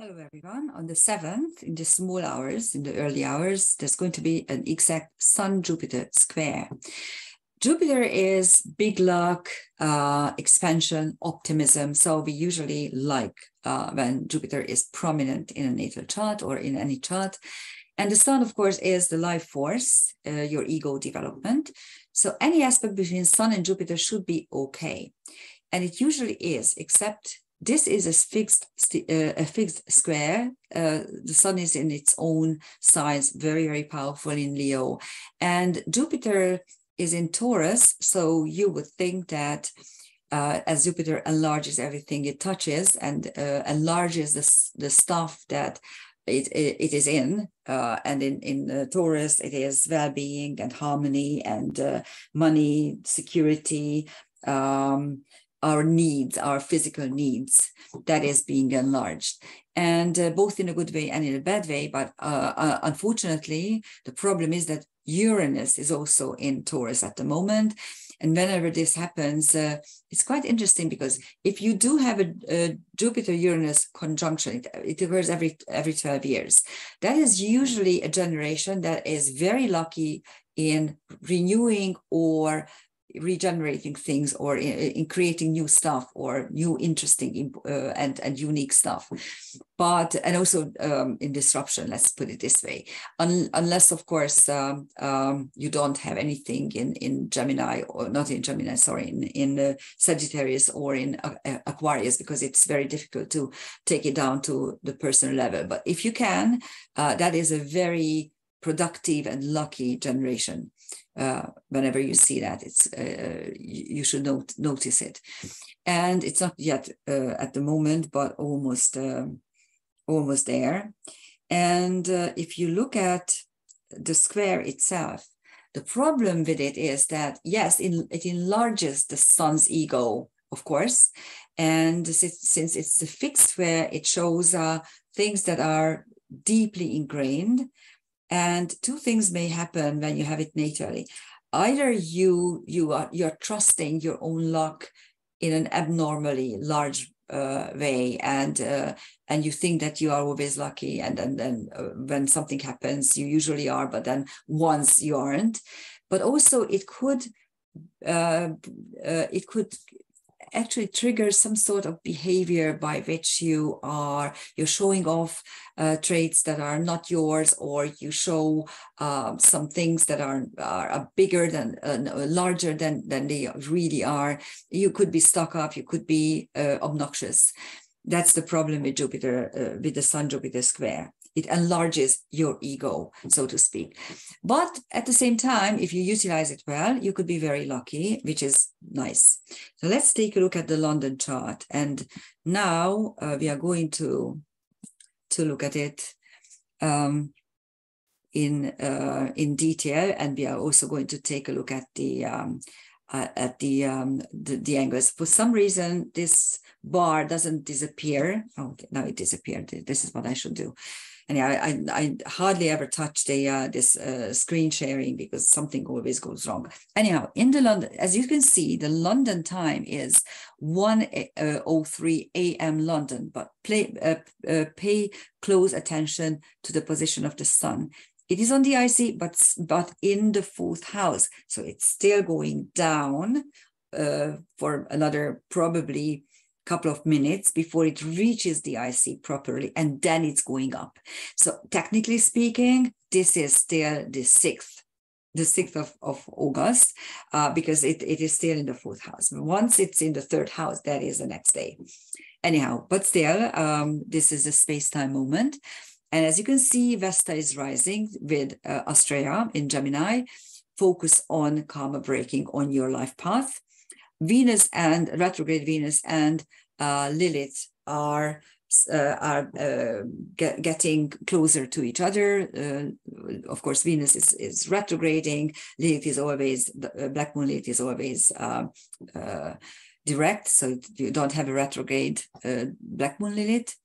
Hello, everyone. On the 7th, in the small hours, in the early hours, there's going to be an exact Sun-Jupiter square. Jupiter is big luck, expansion, optimism. So we usually like when Jupiter is prominent in a natal chart or in any chart. And the Sun, of course, is the life force, your ego development. So any aspect between Sun and Jupiter should be okay. And it usually is, except this is a fixed square. The Sun is in its own size, very, very powerful in Leo. And Jupiter is in Taurus. So you would think that as Jupiter enlarges everything it touches and enlarges the stuff that it is in, and in Taurus, it is well-being and harmony and money, security, our needs, our physical needs, that is being enlarged, and both in a good way and in a bad way. But unfortunately, the problem is that Uranus is also in Taurus at the moment. And whenever this happens, it's quite interesting, because if you do have a Jupiter-Uranus conjunction, it occurs every 12 years. That is usually a generation that is very lucky in renewing or regenerating things, or in creating new stuff or new interesting and unique stuff, and also in disruption, let's put it this way, unless of course you don't have anything in Gemini, or not in Gemini, sorry, in Sagittarius or in Aquarius, because it's very difficult to take it down to the personal level. But if you can, that is a very productive and lucky generation. Whenever you see that, it's you should notice it. And it's not yet at the moment, but almost there. And if you look at the square itself, the problem with it is that, yes, it enlarges the Sun's ego, of course. And since it's a fixed square, it shows things that are deeply ingrained. And two things may happen when you have it natally. Either you're trusting your own luck in an abnormally large way, and you think that you are always lucky, and then when something happens, you usually are, but then once you aren't. But also it could actually trigger some sort of behavior by which you're showing off traits that are not yours, or you show some things that are bigger than larger than they really are. You could be stuck up, you could be obnoxious. That's the problem with Jupiter, with the Sun-Jupiter square. It enlarges your ego, so to speak. But at the same time, if you utilize it well, you could be very lucky, which is nice. So let's take a look at the London chart. And now we are going to look at it in detail, and we are also going to take a look at the angles. For some reason, this bar doesn't disappear. Oh, now it disappeared. This is what I should do. And I hardly ever touch this screen sharing, because something always goes wrong. Anyhow, in the London, as you can see, the London time is 1:03 a.m. London, but pay close attention to the position of the Sun. It is on the IC, but in the 4th house. So it's still going down for another probably couple of minutes before it reaches the IC properly, and then it's going up. So technically speaking, this is still the 6th of August, because it is still in the 4th house. Once it's in the 3rd house, that is the next day. Anyhow, but still, this is a space-time moment. And as you can see, Vesta is rising with Astrea in Gemini. Focus on karma breaking on your life path. Venus and retrograde Venus and Lilith are getting closer to each other. Of course, Venus is retrograding. Lilith is always, Black Moon Lilith is always direct, so you don't have a retrograde Black Moon Lilith.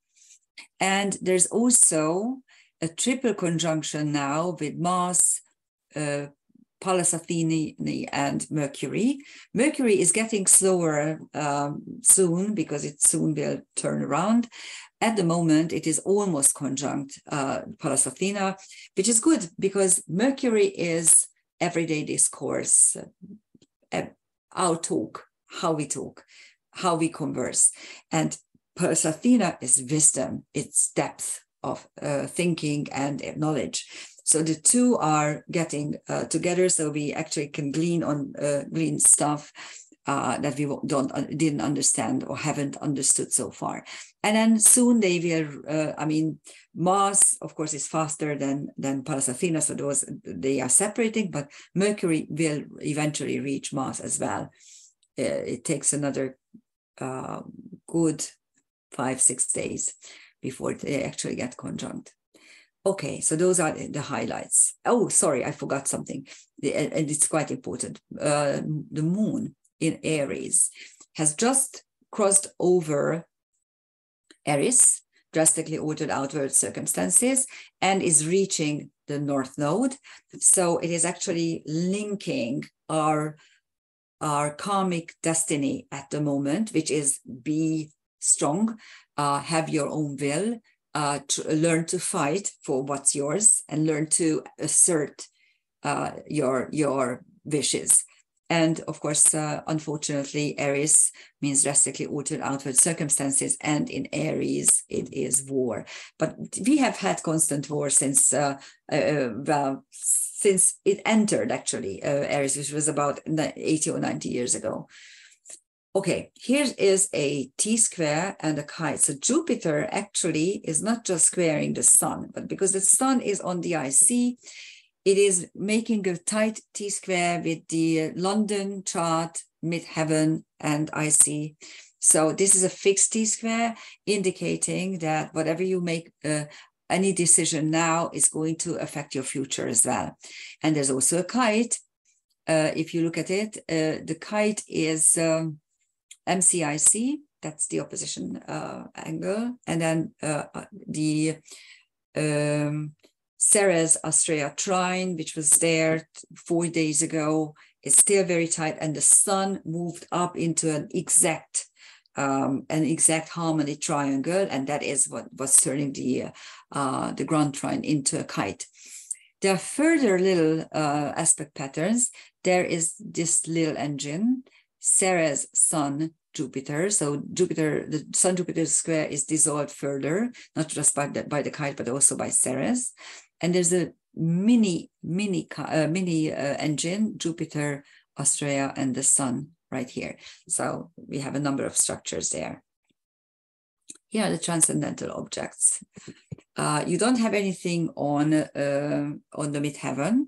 And there's also a triple conjunction now with Mars, Pallas Athene and Mercury. Mercury is getting slower soon because it soon will turn around. At the moment, it is almost conjunct Pallas Athena, which is good because Mercury is everyday discourse, our talk, how we converse. And Pallas Athena is wisdom, it's depth of thinking and knowledge. So the two are getting together, so we actually can glean stuff that we didn't understand or haven't understood so far. And then soon they will, Mars, of course, is faster than Pallas Athena, so they are separating, but Mercury will eventually reach Mars as well. It takes another good 5-6 days before they actually get conjunct. Okay, so those are the highlights. Oh, sorry, I forgot something, and it's quite important. The moon in Aries has just crossed over Aries, drastically altered outward circumstances, and is reaching the North Node. So it is actually linking our karmic destiny at the moment, which is be strong, have your own will, learn to fight for what's yours, and learn to assert your wishes. And of course, unfortunately, Aries means drastically altered outward circumstances, and in Aries, it is war. But we have had constant war since it entered, actually, Aries, which was about 80 or 90 years ago. Okay, here is a T-square and a kite. So Jupiter actually is not just squaring the sun, but because the sun is on the IC, it is making a tight T-square with the London chart, midheaven, and IC. So this is a fixed T-square, indicating that whatever you make, any decision now is going to affect your future as well. And there's also a kite. If you look at it, the kite is MCIC, that's the opposition angle. And then the Ceres Astrea trine, which was there 4 days ago, is still very tight, and the sun moved up into an exact harmony triangle, and that is what was turning the grand trine into a kite. There are further little aspect patterns. There is this little engine, Ceres Sun Jupiter. So Jupiter, the Sun Jupiter square is dissolved further, not just by the kite, but also by Ceres. And there's a mini engine, Jupiter, Astrea, and the Sun right here. So we have a number of structures there. Here are the transcendental objects. You don't have anything on the midheaven,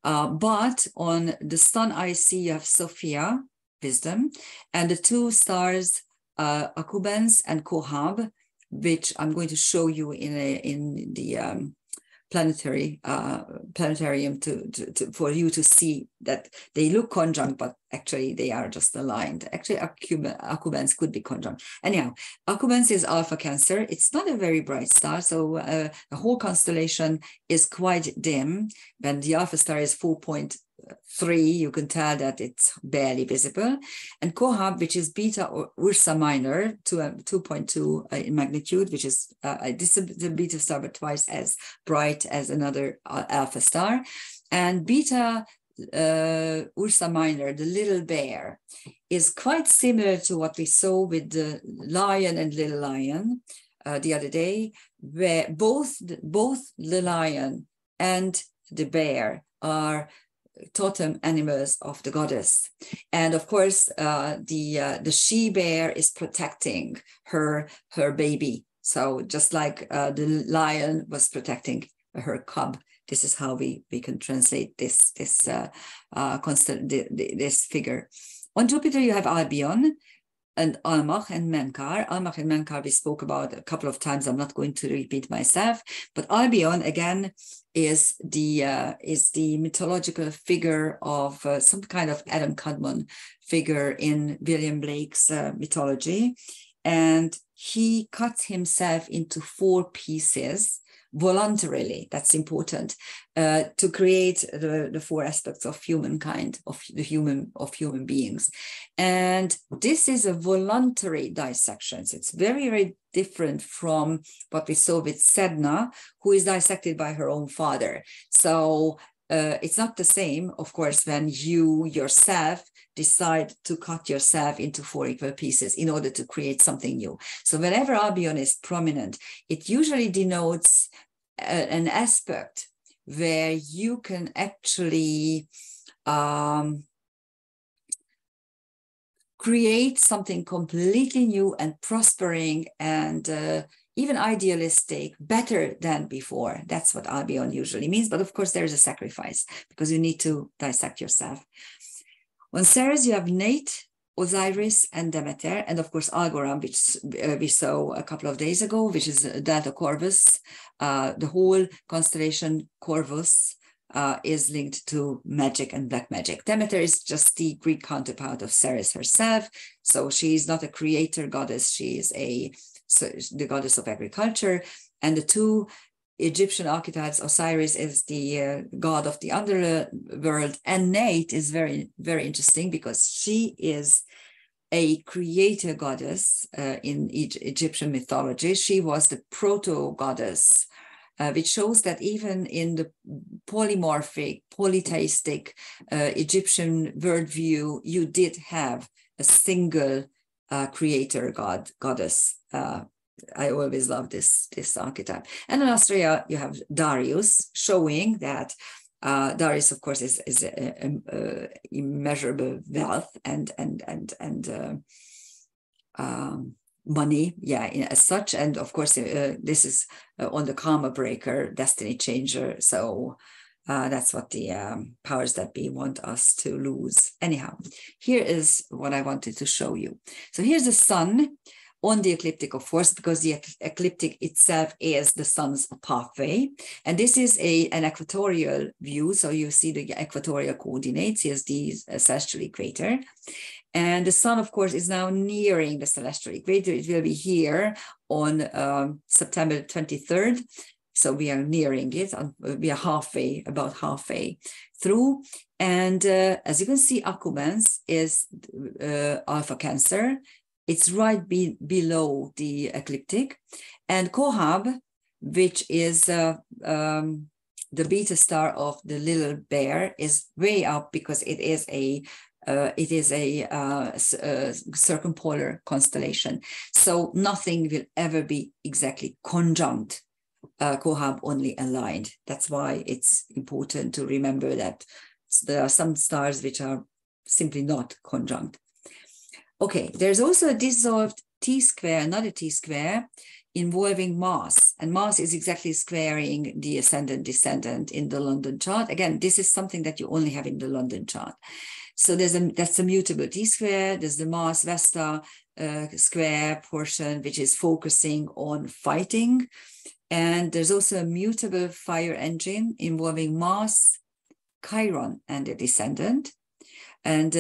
but on the Sun IC you have Sophia, wisdom, and the two stars, Akubens and Kohab, which I'm going to show you in the planetarium for you to see that they look conjunct, but actually they are just aligned. Actually, Akubens could be conjunct. Anyhow, Akubens is Alpha Cancer. It's not a very bright star, so the whole constellation is quite dim. When the Alpha star is 4.3, you can tell that it's barely visible. And Kohab, which is Beta or Ursa Minor, 2.2 in magnitude, which is this is the Beta star, but twice as bright as another Alpha star. And Beta Ursa Minor, the little bear, is quite similar to what we saw with the lion and little lion the other day, where both the lion and the bear are totem animals of the goddess. And of course, the she bear is protecting her baby. So just like the lion was protecting her cub, this is how we can translate this figure. On Jupiter, you have Albion and Almach and Menkar. Almach and Menkar we spoke about a couple of times. I'm not going to repeat myself, but Albion again is the mythological figure of some kind of Adam Kadmon figure in William Blake's mythology, and he cuts himself into 4 pieces voluntarily. That's important to create the four aspects of humankind, of human beings. And this is a voluntary dissection. So it's very, very different from what we saw with Sedna, who is dissected by her own father. So it's not the same, of course, when you yourself decide to cut yourself into 4 equal pieces in order to create something new. So whenever Albion is prominent, it usually denotes an aspect where you can actually create something completely new and prospering and even idealistic, better than before. That's what Albion usually means. But of course, there is a sacrifice because you need to dissect yourself. On Ceres, you have Nate, Osiris, and Demeter, and of course, Algorand, which we saw a couple of days ago, which is Delta Corvus. The whole constellation Corvus is linked to magic and black magic. Demeter is just the Greek counterpart of Ceres herself. So she is not a creator goddess. She is the goddess of agriculture. And the two Egyptian archetypes, Osiris is the god of the underworld, and Nate is very, very interesting because she is a creator goddess in Egyptian mythology. She was the proto-goddess, which shows that even in the polymorphic, polytheistic Egyptian worldview, you did have a single creator goddess. I always love this archetype. And in Austria, you have Darius, showing that Darius, of course, is immeasurable wealth and money, as such. And of course, this is on the karma breaker, destiny changer. So that's what the powers that be want us to lose. Anyhow, here is what I wanted to show you. So here's the sun on the ecliptic, of course, because the ecliptic itself is the sun's pathway. And this is an equatorial view. So you see the equatorial coordinates. Here's the celestial equator. And the sun, of course, is now nearing the celestial equator. It will be here on September 23rd. So we are nearing it. We are about halfway through. And as you can see, Accumbens is Alpha Cancer. It's right below the ecliptic. And Kohab, which is the beta star of the little bear, is way up because it is a circumpolar constellation. So nothing will ever be exactly conjunct. Kohab only aligned. That's why it's important to remember that there are some stars which are simply not conjunct. Okay, there's also a dissolved T-square, another T-square involving Mars. And Mars is exactly squaring the ascendant-descendant in the London chart. Again, this is something that you only have in the London chart. So that's a mutable T-square. There's the Mars-Vesta square portion, which is focusing on fighting. And there's also a mutable fire engine involving Mars, Chiron, and the descendant. And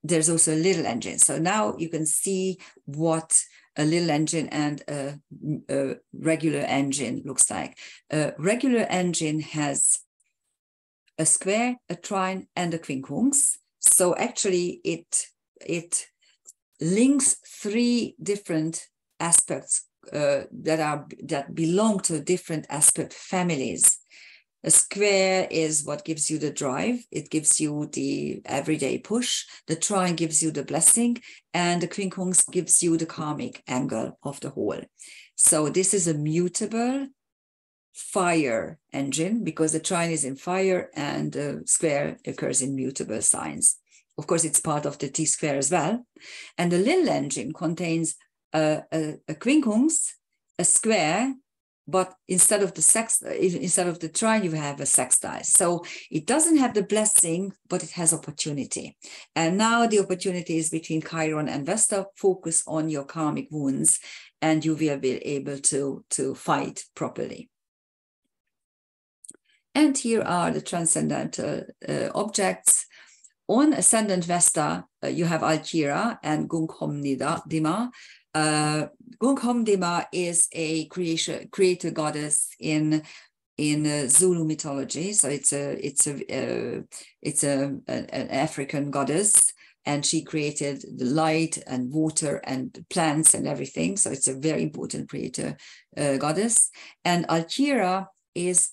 there's also a little engine. So now you can see what a little engine and a regular engine looks like. A regular engine has a square, a trine, and a quincunx. So actually it links 3 different aspects that belong to different aspect families. A square is what gives you the drive. It gives you the everyday push. The trine gives you the blessing, and the quincunx gives you the karmic angle of the whole. So this is a mutable fire engine because the trine is in fire and the square occurs in mutable signs. Of course, it's part of the T-square as well. And the little engine contains a quincunx, a square, but instead of the trine, you have a sextile. So it doesn't have the blessing, but it has opportunity. And now the opportunity is between Chiron and Vesta. Focus on your karmic wounds, and you will be able to fight properly. And here are the transcendental objects. On ascendant Vesta, you have Alkira and Gunghomnidima. Gunkumdima is a creator goddess in Zulu mythology. So it's an African goddess, and she created the light and water and plants and everything. So it's a very important creator goddess. And Alkira is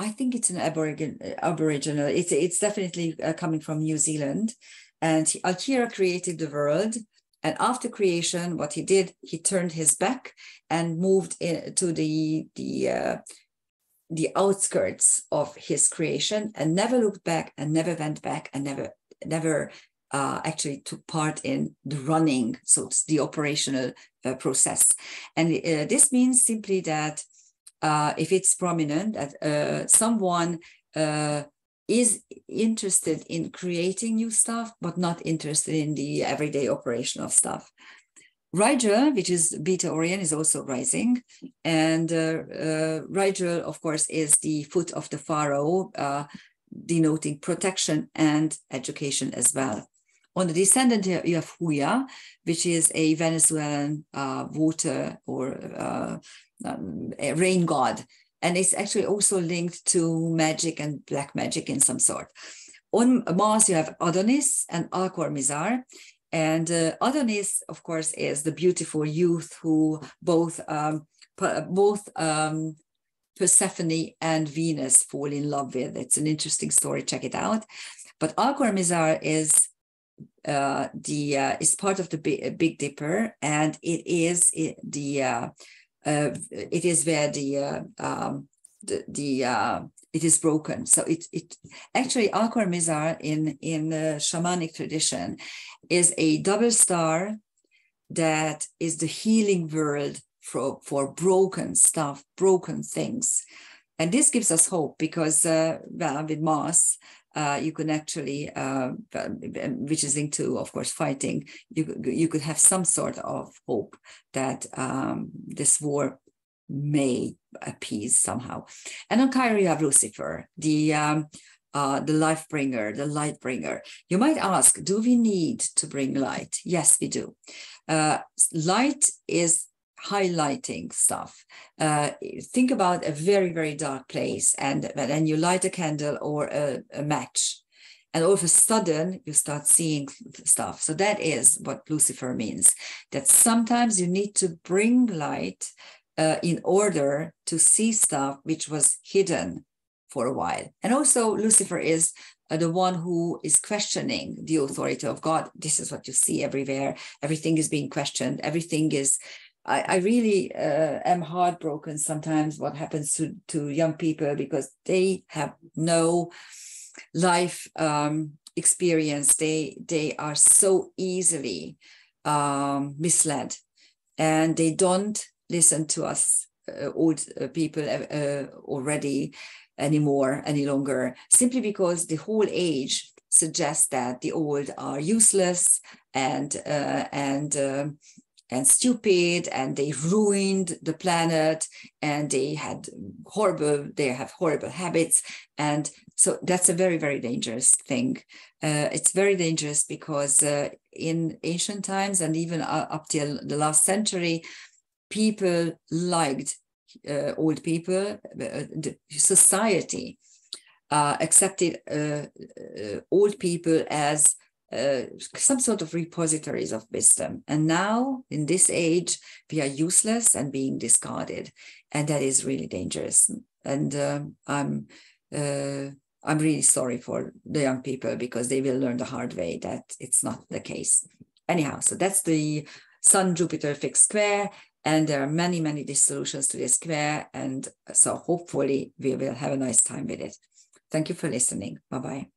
I think it's an Aboriginal. It's definitely coming from New Zealand. And Alkira created the world. And after creation, what he did, he turned his back and moved to the outskirts of his creation, and never looked back and never went back and never actually took part in the running, so it's the operational process. And this means simply that if it's prominent, that someone is interested in creating new stuff, but not interested in the everyday operation of stuff. Rigel, which is Beta Orion, is also rising. And Rigel, of course, is the foot of the pharaoh, denoting protection and education as well. On the descendant, you have Huya, which is a Venezuelan water or a rain god. And it's actually also linked to magic and black magic in some sort. On Mars, you have Adonis and Alcormizar. And Adonis, of course, is the beautiful youth who both Persephone and Venus fall in love with. It's an interesting story. Check it out. But Alcormizar is part of the Big Dipper, and it is where it is broken. So it actually Alcormizar in shamanic tradition is a double star that is the healing world for broken stuff, broken things. And this gives us hope because with Mars, you can actually, which is linked to, of course, fighting, you could have some sort of hope that this war may appease somehow. And on Chiron, you have Lucifer, the life bringer, the light bringer. You might ask, do we need to bring light? Yes, we do. Light is highlighting stuff. Think about a very, very dark place, and then you light a candle or a match, and all of a sudden you start seeing stuff. So that is what Lucifer means, that sometimes you need to bring light in order to see stuff which was hidden for a while. And also Lucifer is the one who is questioning the authority of God. This is what you see everywhere. Everything is being questioned. Everything is, I really am heartbroken sometimes what happens to young people, because they have no life experience. They are so easily misled, and they don't listen to us old people already any longer, simply because the whole age suggests that the old are useless and stupid, and they ruined the planet, and they have horrible habits. And so that's a very, very dangerous thing. It's very dangerous because in ancient times, and even up till the last century, people liked old people. The society accepted old people as some sort of repositories of wisdom. And now, in this age, we are useless and being discarded, and that is really dangerous. And I'm really sorry for the young people, because they will learn the hard way that it's not the case. Anyhow, so that's the Sun-Jupiter fixed square, and there are many, many solutions to this square, and so hopefully we will have a nice time with it. Thank you for listening. Bye-bye.